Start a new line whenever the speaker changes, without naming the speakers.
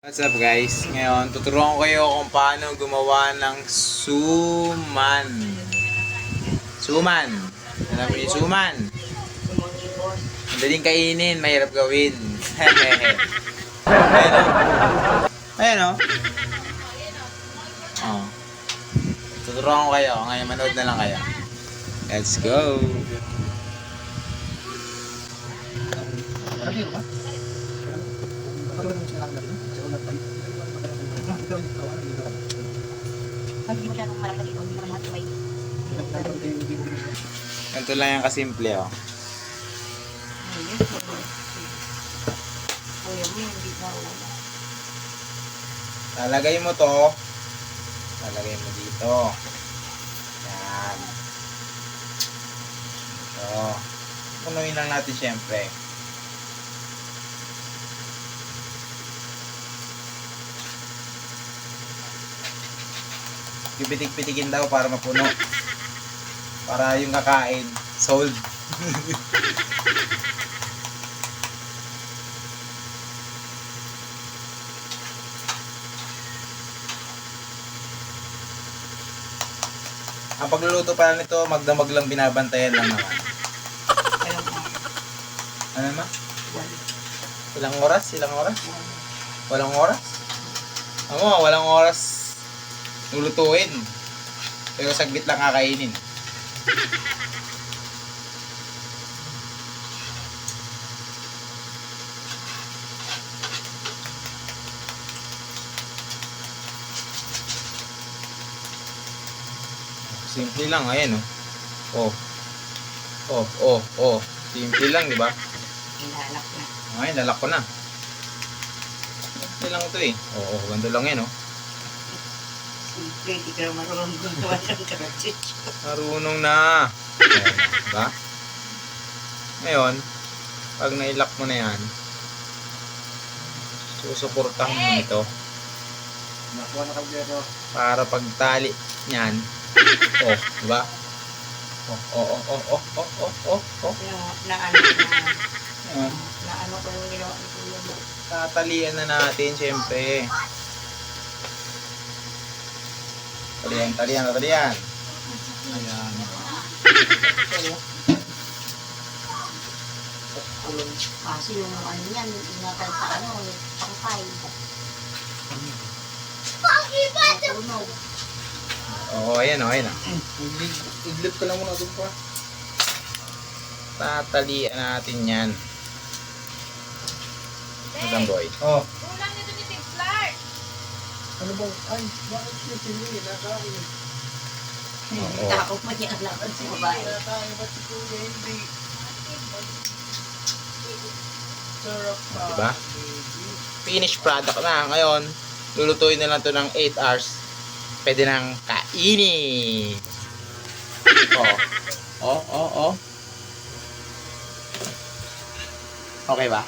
What's up guys? Ngayon, tuturuan ko kayo kung paano gumawa ng suman. Suman. Alam mo yung suman? Madaling kainin, mahirap gawin. Ayan o. Ayan o. Oh. Tuturuan ko kayo. Ngayon, manood na lang kayo. Let's go! Ganito lang yung kasimple oh. Lalagay mo to. Lalagay mo dito. Yan. Ito. Punuin lang natin syempre. Pipitik-pitikin daw para mapuno. Para yung kakain, sold. Ang pagluluto pala nito, magdamag lang binabantayan lang naman. Ano naman? Ilang oras? Ilang oras? Walang oras? Ano, walang oras lulutuin. Pero saglit lang kakainin. Simple lang, ayan oh. Oh. Simple lang, di ba?
Nilalak na.
Okay, lalak ko na. Simple lang ito eh. Oo, ganito lang yan oh.
Simple, di ka marunong gumawa ng karotich.
Marunong na. Ayan, diba? Ngayon, pag nailak mo na yan, susuportahan mo ito. Para pagtali niyan, oh, diba? Oh.
Na ano
Ayan.
na ano ko yung ginawa ni Kuya mo.
Tatalian na natin, syempre. Talian. Ayan.
Kasi yung ano yan, ingatan sa ano, pangpay. Tunog.
Oo, ayan oh.
Idlip ka lang muna doon pa.
Tatalian natin yan. Madam boy.
Oh.
Kulang nito ni Tiglar.
Ano bang? Ay, bakit siya sili? Nakain.
Oo.
Tao pa niya alam sa babae.
Nakain ba si Kuya? Hindi. Sarap pa.
Diba? Finished product na. Ngayon, lulutuin na lang to ng 8 hours. Pwede nang kainin. Oh. Okay ba?